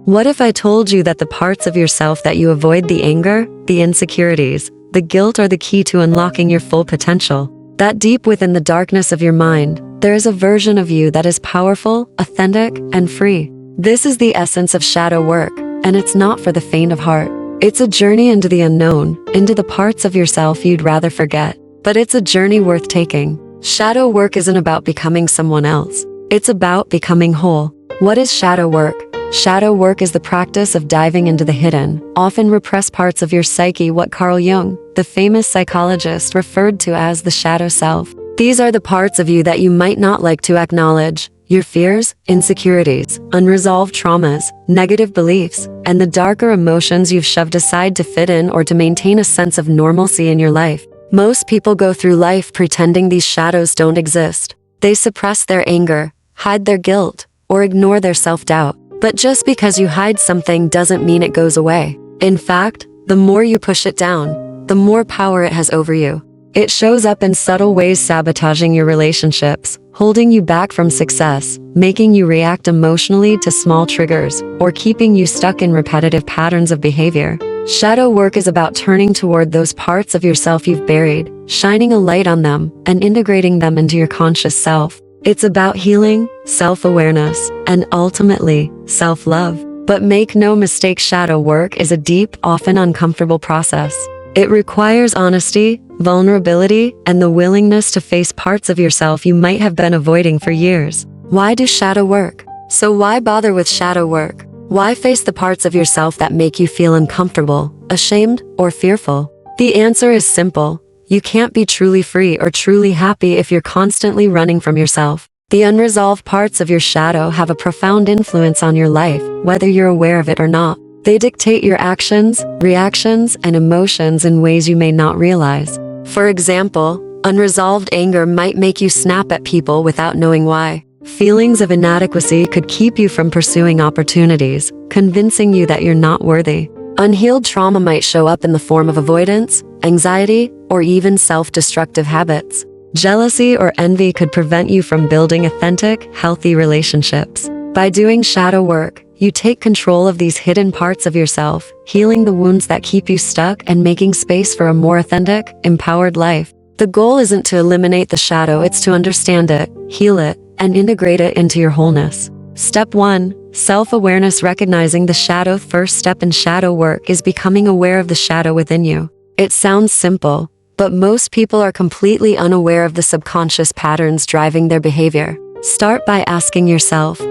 What if I told you that the parts of yourself that you avoid, the anger, the insecurities, the guilt, are the key to unlocking your full potential? That deep within the darkness of your mind, there is a version of you that is powerful, authentic, and free. This is the essence of shadow work, and it's not for the faint of heart. It's a journey into the unknown, into the parts of yourself you'd rather forget. But it's a journey worth taking. Shadow work isn't about becoming someone else. It's about becoming whole. What is shadow work? Shadow work is the practice of diving into the hidden, often repressed parts of your psyche, what Carl Jung, the famous psychologist, referred to as the shadow self. These are the parts of you that you might not like to acknowledge. Your fears, insecurities, unresolved traumas, negative beliefs, and the darker emotions you've shoved aside to fit in or to maintain a sense of normalcy in your life. Most people go through life pretending these shadows don't exist. They suppress their anger, hide their guilt, or ignore their self-doubt. But just because you hide something doesn't mean it goes away. In fact, the more you push it down, the more power it has over you. It shows up in subtle ways, sabotaging your relationships, holding you back from success, making you react emotionally to small triggers, or keeping you stuck in repetitive patterns of behavior. Shadow work is about turning toward those parts of yourself you've buried, shining a light on them, and integrating them into your conscious self. It's about healing, self-awareness, and ultimately, self-love. But make no mistake, shadow work is a deep, often uncomfortable process. It requires honesty, vulnerability, and the willingness to face parts of yourself you might have been avoiding for years. Why do shadow work? So why bother with shadow work? Why face the parts of yourself that make you feel uncomfortable, ashamed, or fearful? The answer is simple. You can't be truly free or truly happy if you're constantly running from yourself. The unresolved parts of your shadow have a profound influence on your life, whether you're aware of it or not. They dictate your actions, reactions, and emotions in ways you may not realize. For example, unresolved anger might make you snap at people without knowing why. Feelings of inadequacy could keep you from pursuing opportunities, convincing you that you're not worthy. Unhealed trauma might show up in the form of avoidance, anxiety, or even self-destructive habits. Jealousy or envy could prevent you from building authentic, healthy relationships. By doing shadow work, you take control of these hidden parts of yourself, healing the wounds that keep you stuck and making space for a more authentic, empowered life. The goal isn't to eliminate the shadow, it's to understand it, heal it, and integrate it into your wholeness. Step 1. Self-awareness. Recognizing the shadow. First step in shadow work is becoming aware of the shadow within you. It sounds simple, but most people are completely unaware of the subconscious patterns driving their behavior. Start by asking yourself,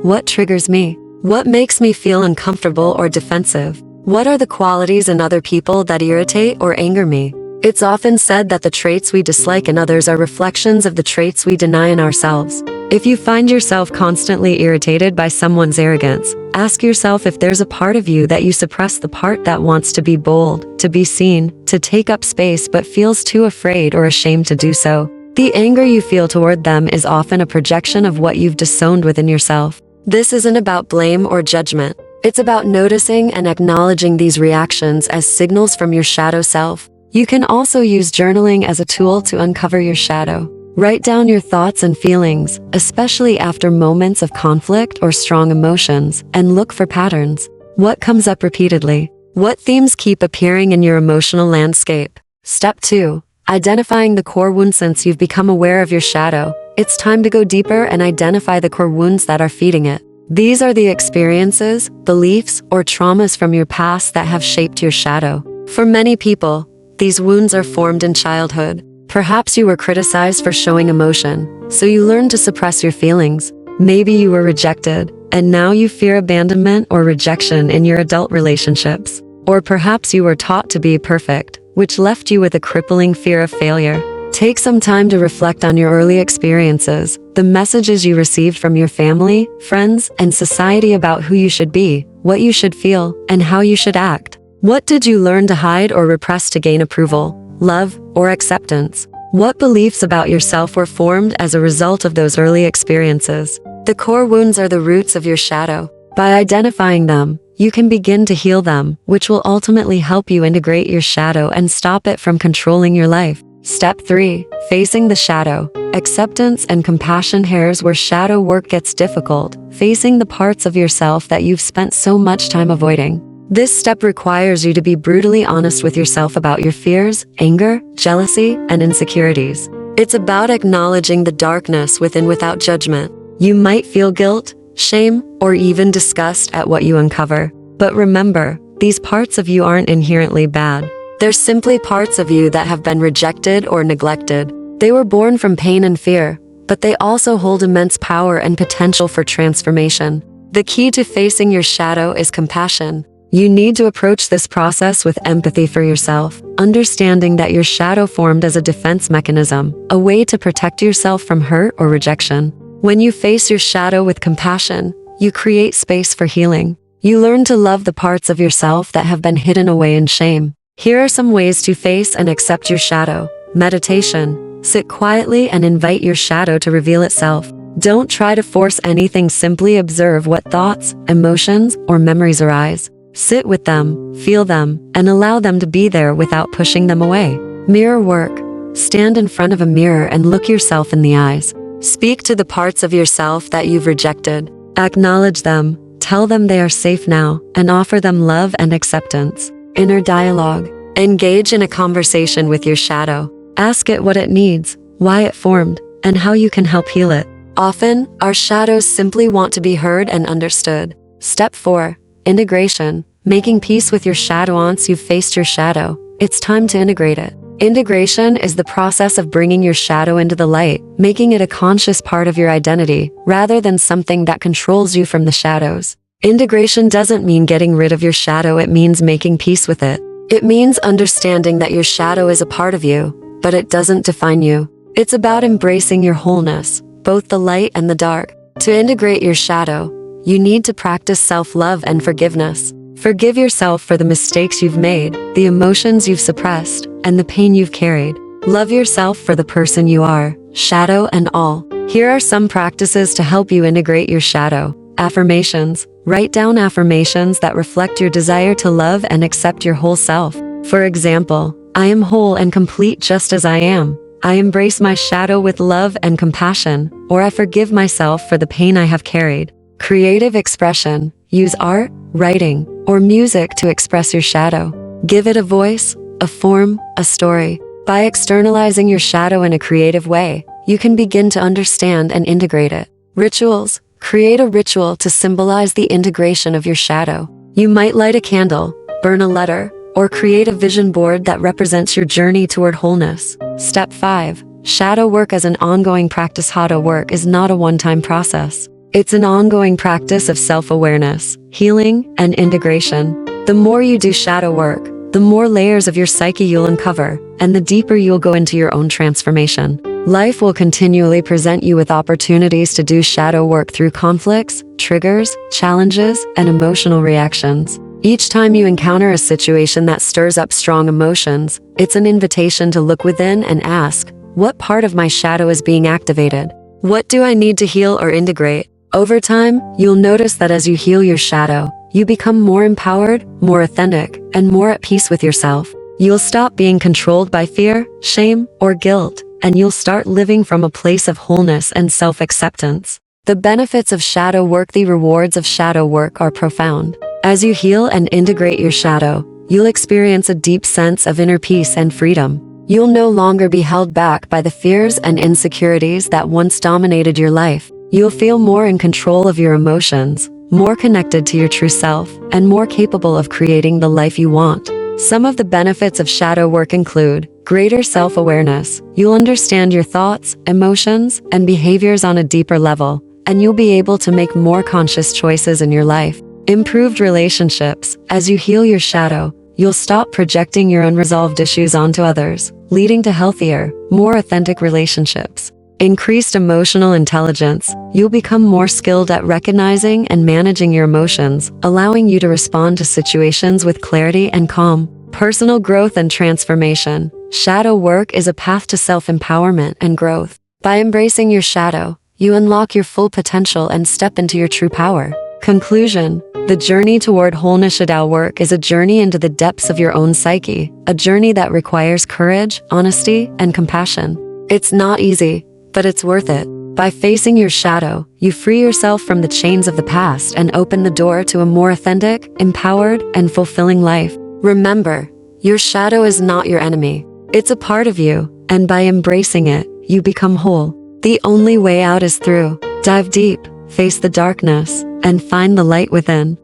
what triggers me? What makes me feel uncomfortable or defensive? What are the qualities in other people that irritate or anger me? It's often said that the traits we dislike in others are reflections of the traits we deny in ourselves. If you find yourself constantly irritated by someone's arrogance, ask yourself if there's a part of you that you suppress, the part that wants to be bold, to be seen, to take up space but feels too afraid or ashamed to do so. The anger you feel toward them is often a projection of what you've disowned within yourself. This isn't about blame or judgment. It's about noticing and acknowledging these reactions as signals from your shadow self. You can also use journaling as a tool to uncover your shadow. Write down your thoughts and feelings, especially after moments of conflict or strong emotions, and look for patterns. What comes up repeatedly? What themes keep appearing in your emotional landscape? Step 2. Identifying the core wound. Since you've become aware of your shadow, it's time to go deeper and identify the core wounds that are feeding it. These are the experiences, beliefs, or traumas from your past that have shaped your shadow. For many people, these wounds are formed in childhood. Perhaps you were criticized for showing emotion, so you learned to suppress your feelings. Maybe you were rejected, and now you fear abandonment or rejection in your adult relationships. Or perhaps you were taught to be perfect, which left you with a crippling fear of failure. Take some time to reflect on your early experiences, the messages you received from your family, friends, and society about who you should be, what you should feel, and how you should act. What did you learn to hide or repress to gain approval, love, or acceptance? What beliefs about yourself were formed as a result of those early experiences? The core wounds are the roots of your shadow. By identifying them, you can begin to heal them, which will ultimately help you integrate your shadow and stop it from controlling your life. Step 3. Facing the shadow. Acceptance and compassion. Here's where shadow work gets difficult, facing the parts of yourself that you've spent so much time avoiding. This step requires you to be brutally honest with yourself about your fears, anger, jealousy, and insecurities. It's about acknowledging the darkness within without judgment. You might feel guilt, shame, or even disgust at what you uncover. But remember, these parts of you aren't inherently bad. They're simply parts of you that have been rejected or neglected. They were born from pain and fear, but they also hold immense power and potential for transformation. The key to facing your shadow is compassion. You need to approach this process with empathy for yourself, understanding that your shadow formed as a defense mechanism, a way to protect yourself from hurt or rejection. When you face your shadow with compassion, you create space for healing. You learn to love the parts of yourself that have been hidden away in shame. Here are some ways to face and accept your shadow. Meditation. Sit quietly and invite your shadow to reveal itself. Don't try to force anything, simply observe what thoughts, emotions, or memories arise. Sit with them, feel them, and allow them to be there without pushing them away. Mirror work. Stand in front of a mirror and look yourself in the eyes. Speak to the parts of yourself that you've rejected. Acknowledge them, tell them they are safe now, and offer them love and acceptance. Inner dialogue. Engage in a conversation with your shadow. Ask it what it needs, why it formed, and how you can help heal it. Often, our shadows simply want to be heard and understood. Step 4. Integration. Making peace with your shadow. Once you've faced your shadow, it's time to integrate it. Integration is the process of bringing your shadow into the light, making it a conscious part of your identity, rather than something that controls you from the shadows. Integration doesn't mean getting rid of your shadow, it means making peace with it. It means understanding that your shadow is a part of you, but it doesn't define you. It's about embracing your wholeness, both the light and the dark. To integrate your shadow, you need to practice self-love and forgiveness. Forgive yourself for the mistakes you've made, the emotions you've suppressed, and the pain you've carried. Love yourself for the person you are, shadow and all. Here are some practices to help you integrate your shadow. Affirmations. Write down affirmations that reflect your desire to love and accept your whole self. For example, I am whole and complete just as I am. I embrace my shadow with love and compassion, or I forgive myself for the pain I have carried. Creative expression. Use art, writing, or music to express your shadow. Give it a voice, a form, a story. By externalizing your shadow in a creative way, you can begin to understand and integrate it. Rituals. Create a ritual to symbolize the integration of your shadow. You might light a candle, burn a letter, or create a vision board that represents your journey toward wholeness. Step 5. Shadow work as an ongoing practice. Shadow work is not a one-time process. It's an ongoing practice of self-awareness, healing, and integration. The more you do shadow work, the more layers of your psyche you'll uncover, and the deeper you'll go into your own transformation. Life will continually present you with opportunities to do shadow work through conflicts, triggers, challenges, and emotional reactions. Each time you encounter a situation that stirs up strong emotions, it's an invitation to look within and ask, what part of my shadow is being activated? What do I need to heal or integrate? Over time, you'll notice that as you heal your shadow, you become more empowered, more authentic, and more at peace with yourself. You'll stop being controlled by fear, shame, or guilt, and you'll start living from a place of wholeness and self-acceptance. The benefits of shadow work. The rewards of shadow work are profound. As you heal and integrate your shadow, you'll experience a deep sense of inner peace and freedom. You'll no longer be held back by the fears and insecurities that once dominated your life. You'll feel more in control of your emotions, more connected to your true self, and more capable of creating the life you want. Some of the benefits of shadow work include greater self-awareness. You'll understand your thoughts, emotions, and behaviors on a deeper level, and you'll be able to make more conscious choices in your life. Improved relationships. As you heal your shadow, you'll stop projecting your unresolved issues onto others, leading to healthier, more authentic relationships. Increased emotional intelligence. You'll become more skilled at recognizing and managing your emotions, allowing you to respond to situations with clarity and calm. Personal growth and transformation. Shadow work is a path to self-empowerment and growth. By embracing your shadow, you unlock your full potential and step into your true power. Conclusion. The journey toward wholeness Shadao work is a journey into the depths of your own psyche, a journey that requires courage, honesty, and compassion. It's not easy, but it's worth it. By facing your shadow, you free yourself from the chains of the past and open the door to a more authentic, empowered, and fulfilling life. Remember, your shadow is not your enemy. It's a part of you, and by embracing it, you become whole. The only way out is through. Dive deep, face the darkness, and find the light within.